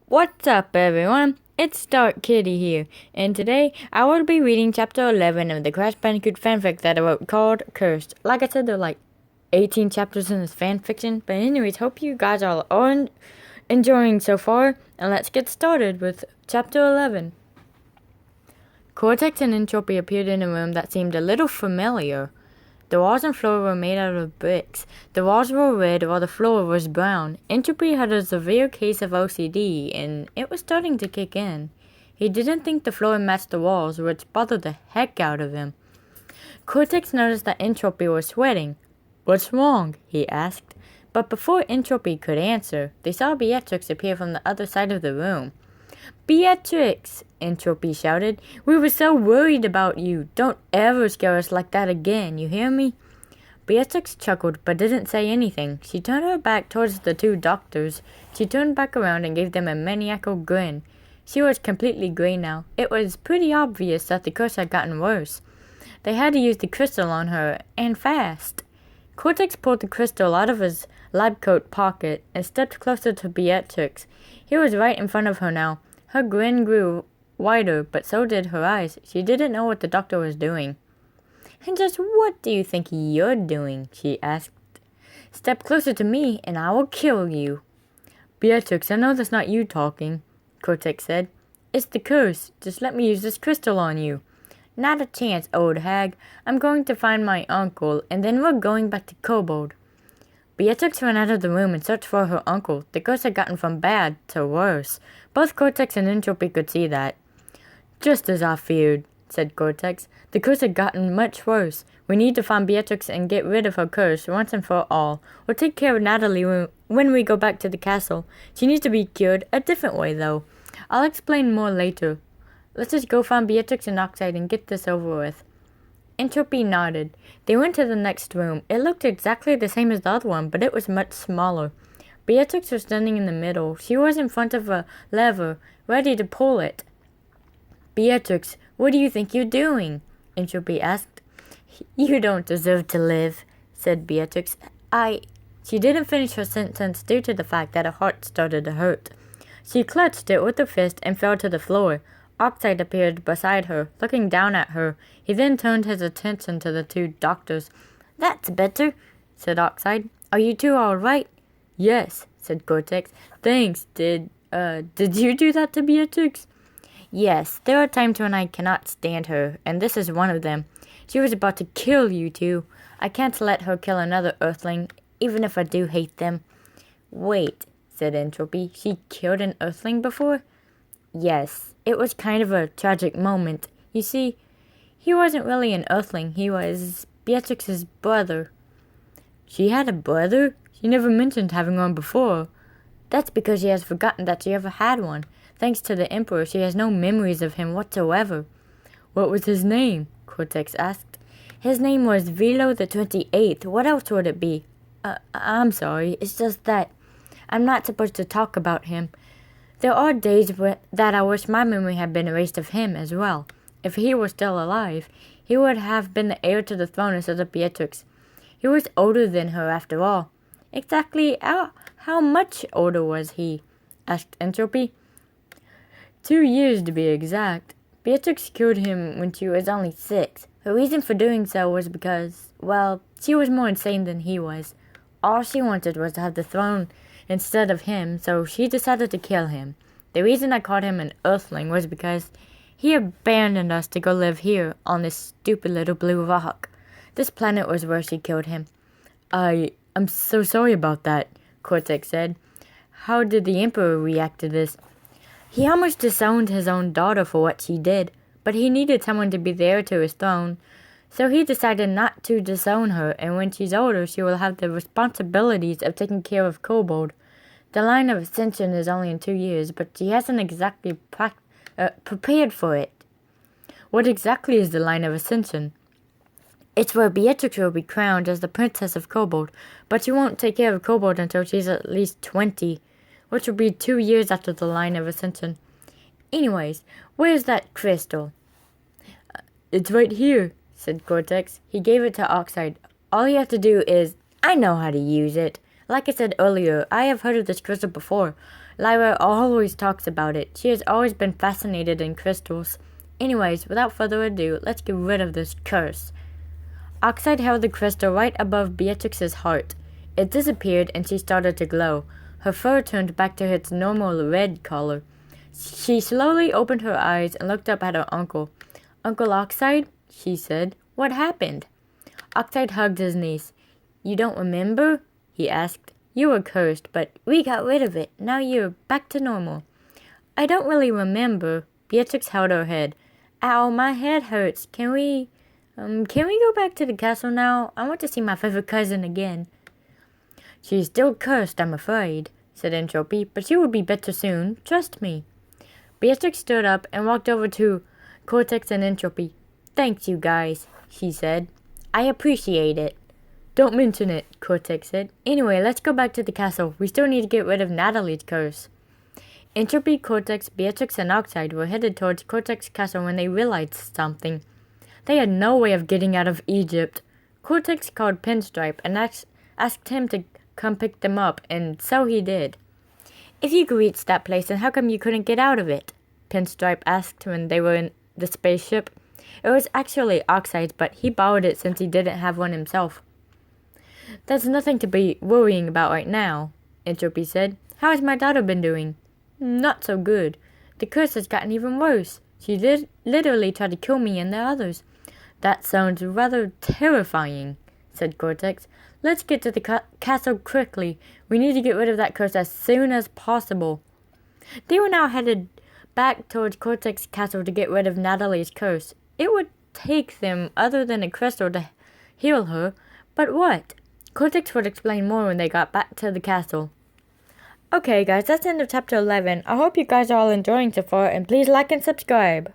What's up, everyone? It's Dark Kitty here, and today I will be reading chapter 11 of the Crash Bandicoot fanfic that I wrote called Cursed. Like I said, there are like 18 chapters in this fanfiction, but anyways, hope you guys are all enjoying so far, and let's get started with chapter 11. Cortex and Entropy appeared in a room that seemed a little familiar. The walls and floor were made out of bricks. The walls were red while the floor was brown. Entropy had a severe case of OCD, and it was starting to kick in. He didn't think the floor matched the walls, which bothered the heck out of him. Cortex noticed that Entropy was sweating. "What's wrong?" he asked. But before Entropy could answer, they saw Beatrix appear from the other side of the room. "Beatrix!" Entropy shouted. "We were so worried about you. Don't ever scare us like that again, you hear me?" Beatrix chuckled but didn't say anything. She turned her back towards the two doctors. She turned back around and gave them a maniacal grin. She was completely grey now. It was pretty obvious that the curse had gotten worse. They had to use the crystal on her, and fast. Cortex pulled the crystal out of his lab coat pocket and stepped closer to Beatrix. He was right in front of her now. Her grin grew wider, but so did her eyes. She didn't know what the doctor was doing. "And just what do you think you're doing?" she asked. "Step closer to me, and I will kill you." "Beatrix, I know that's not you talking," Cortex said. "It's the curse. Just let me use this crystal on you." "Not a chance, old hag. I'm going to find my uncle, and then we're going back to Kobold." Beatrix ran out of the room and searched for her uncle. The curse had gotten from bad to worse. Both Cortex and Entropy could see that. "Just as I feared," said Cortex. "The curse had gotten much worse. We need to find Beatrix and get rid of her curse once and for all. We'll take care of Natalie when we go back to the castle. She needs to be cured a different way, though. I'll explain more later. Let's just go find Beatrix and Oxide and get this over with." Entropy nodded. They went to the next room. It looked exactly the same as the other one, but it was much smaller. Beatrix was standing in the middle. She was in front of a lever, ready to pull it. "Beatrix, what do you think you're doing?" Entropy asked. "You don't deserve to live," said Beatrix. She didn't finish her sentence due to the fact that her heart started to hurt. She clutched it with her fist and fell to the floor. Oxide appeared beside her, looking down at her. He then turned his attention to the two doctors. "That's better," said Oxide. "Are you two all right?" "Yes," said Cortex. "Thanks. Did you do that to Beatrix?" "Yes, there are times when I cannot stand her, and this is one of them. She was about to kill you two. I can't let her kill another Earthling, even if I do hate them." "Wait," said Entropy. "She killed an Earthling before?" "Yes, it was kind of a tragic moment. You see, he wasn't really an Earthling. He was Beatrix's brother." "She had a brother? She never mentioned having one before." "That's because she has forgotten that she ever had one. Thanks to the Emperor, she has no memories of him whatsoever." "What was his name?" Cortex asked. "His name was Velo the 28th. What else would it be?" I'm sorry. It's just that I'm not supposed to talk about him. There are days that I wish my memory had been erased of him as well. If he were still alive, he would have been the heir to the throne instead of Beatrix. He was older than her after all." "Exactly how much older was he?" asked Entropy. 2 years to be exact. Beatrix killed him when she was only 6. Her reason for doing so was because, well, she was more insane than he was. All she wanted was to have the throne instead of him, so she decided to kill him. The reason I called him an Earthling was because he abandoned us to go live here on this stupid little blue rock. This planet was where she killed him." I'm so sorry about that," Cortex said. "How did the Emperor react to this?" "He almost disowned his own daughter for what she did, but he needed someone to be the heir to his throne. So he decided not to disown her, and when she's older, she will have the responsibilities of taking care of Kobold. The line of ascension is only in 2 years, but she hasn't exactly prepared for it." "What exactly is the line of ascension?" "It's where Beatrix will be crowned as the Princess of Kobold, but she won't take care of Kobold until she's at least 20, which will be 2 years after the line of ascension. Anyways, where's that crystal?" "It's right here," said Cortex. He gave it to Oxide. "All you have to do is—" "I know how to use it. Like I said earlier, I have heard of this crystal before. Lyra always talks about it. She has always been fascinated in crystals. Anyways, without further ado, let's get rid of this curse. Oxide held the crystal right above Beatrix's heart. It disappeared and she started to glow. Her fur turned back to its normal red color. She slowly opened her eyes and looked up at her uncle. "Uncle Oxide," she said, "what happened?" Oxide hugged his niece. "You don't remember?" he asked. "You were cursed, but we got rid of it. Now you're back to normal." "I don't really remember." Beatrix held her head. "Ow, my head hurts. Can we go back to the castle now? I want to see my favorite cousin again." "She's still cursed, I'm afraid," said Entropy, "but she will be better soon. Trust me." Beatrix stood up and walked over to Cortex and Entropy. "Thanks, you guys," she said. "I appreciate it." "Don't mention it," Cortex said. "Anyway, let's go back to the castle. We still need to get rid of Natalie's curse." Entropy, Cortex, Beatrix, and Oxide were headed towards Cortex's castle when they realized something. They had no way of getting out of Egypt. Cortex called Pinstripe and asked him to come pick them up, and so he did. "If you could reach that place, then how come you couldn't get out of it?" Pinstripe asked when they were in the spaceship. It was actually Oxide's, but he borrowed it since he didn't have one himself. "That's nothing to be worrying about right now," Entropy said. "How has my daughter been doing?" "Not so good. The curse has gotten even worse. She literally tried to kill me and the others." "That sounds rather terrifying," said Cortex. "Let's get to the castle quickly. We need to get rid of that curse as soon as possible." They were now headed back towards Cortex's castle to get rid of Natalie's curse. It would take them other than a crystal to heal her, but what? Cortex would explain more when they got back to the castle. Okay guys, that's the end of chapter 11. I hope you guys are all enjoying so far, and please like and subscribe.